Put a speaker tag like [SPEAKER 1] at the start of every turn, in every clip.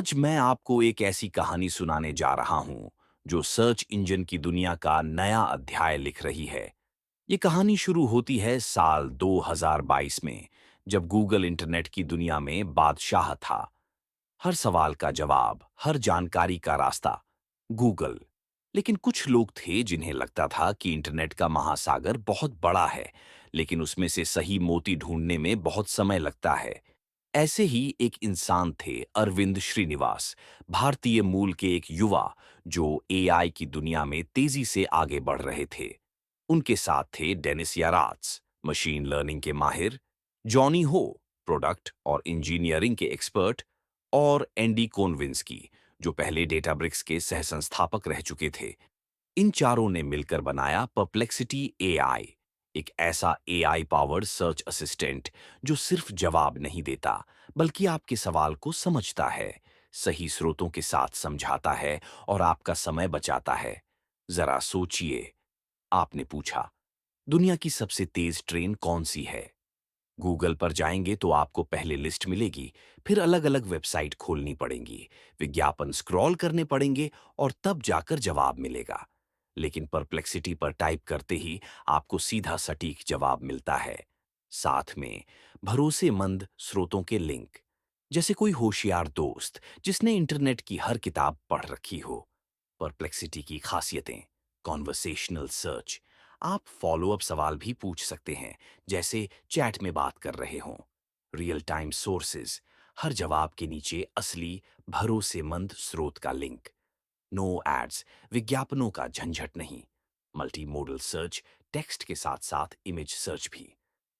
[SPEAKER 1] आज मैं आपको एक ऐसी कहानी सुनाने जा रहा हूं जो सर्च इंजन की दुनिया का नया अध्याय लिख रही है। ये कहानी शुरू होती है साल 2022 में, जब गूगल इंटरनेट की दुनिया में बादशाह था। हर सवाल का जवाब, हर जानकारी का रास्ता, गूगल। लेकिन कुछ लोग थे जिन्हें लगता था कि इंटरनेट का महासागर बहुत बड़ा है, लेकिन उसमें से सही मोती ढूंढने में बहुत समय लगता है। ऐसे ही एक इंसान थे, अरविंद श्रीनिवास, भारतीय मूल के एक युवा जो एआई की दुनिया में तेजी से आगे बढ़ रहे थे। उनके साथ थे डेनिस यारात्स, मशीन लर्निंग के माहिर, जॉनी हो, प्रोडक्ट और इंजीनियरिंग के एक्सपर्ट, और एंडी कोनविंस्की, जो पहले डेटाब्रिक्स के सहसंस्थापक रह चुके थे। इन चारों ने मिलकर बनाया परप्लेक्सिटी एआई, एक ऐसा एआई पावर्ड सर्च असिस्टेंट जो सिर्फ जवाब नहीं देता, बल्कि आपके सवाल को समझता है, सही स्रोतों के साथ समझाता है और आपका समय बचाता है। जरा सोचिए, आपने पूछा, दुनिया की सबसे तेज ट्रेन कौन सी है? गूगल पर जाएंगे तो आपको पहले लिस्ट मिलेगी, फिर अलग-अलग वेबसाइट खोलनी पड़ेंगी, विज्ञापन स्क्रॉल करने पड़ेंगे और तब जाकर जवाब मिलेगा। लेकिन परप्लेक्सिटी पर टाइप करते ही आपको सीधा सटीक जवाब मिलता है। साथ में भरोसेमंद स्रोतों के लिंक, जैसे कोई होशियार दोस्त जिसने इंटरनेट की हर किताब पढ़ रखी हो। परप्लेक्सिटी की खासियतें: कॉन्वर्सेशनल सर्च, आप फॉलो अप सवाल भी पूछ सकते हैं, जैसे चैट में बात कर रहे हों। रियल टाइम सोर्सेज, हर जवाब के नीचे असली भरोसेमंद स्रोत का लिंक। नो एड्स, विज्ञापनों का झंझट नहीं। मल्टी मोडल सर्च, टेक्स्ट के साथ साथ इमेज सर्च भी।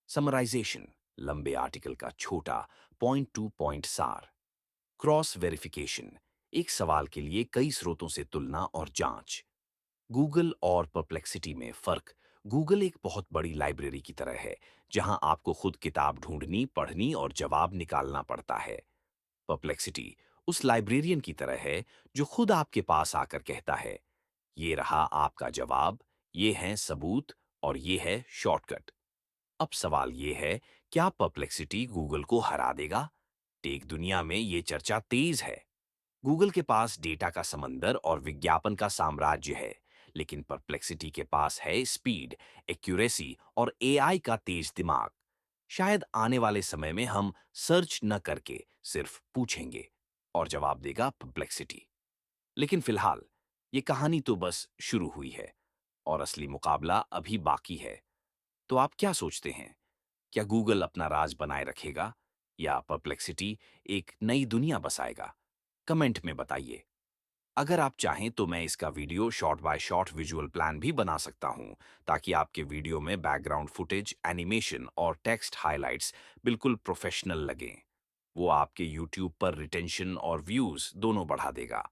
[SPEAKER 1] समराइजेशन, लंबे आर्टिकल का छोटा पॉइंट टू पॉइंट सार। क्रॉस वेरिफिकेशन, एक सवाल के लिए कई स्रोतों से तुलना और जांच। गूगल और परप्लेक्सिटी में फर्क: गूगल एक बहुत बड़ी लाइब्रेरी की तरह है, जहां आपको खुद किताब ढूंढनी, पढ़नी और जवाब निकालना पड़ता है। परप्लेक्सिटी उस लाइब्रेरियन की तरह है जो खुद आपके पास आकर कहता है, ये रहा आपका जवाब, ये हैं सबूत और ये है शॉर्टकट। अब सवाल ये है, क्या परप्लेक्सिटी गूगल को हरा देगा? टेक दुनिया में ये चर्चा तेज है। गूगल के पास डेटा का समंदर और विज्ञापन का साम्राज्य है, लेकिन परप्लेक्सिटी के पास है स्पीड, एक्यूरेसी और एआई का तेज दिमाग। शायद आने वाले समय में हम सर्च न करके सिर्फ पूछेंगे और जवाब देगा परप्लेक्सिटी। लेकिन फिलहाल ये कहानी तो बस शुरू हुई है और असली मुकाबला अभी बाकी है। तो आप क्या सोचते हैं? क्या गूगल अपना राज बनाए रखेगा या परप्लेक्सिटी एक नई दुनिया बसाएगा? कमेंट में बताइए। अगर आप चाहें तो मैं इसका video short by short visual plan भी बना सकता हूं, ताकि आपके वीडियो में बैकग्राउंड फुटेज, एनिमेशन और टेक्स्ट हाइलाइट्स बिल्कुल प्रोफेशनल लगें। वो आपके यूट्यूब पर रिटेंशन और व्यूज दोनों बढ़ा देगा।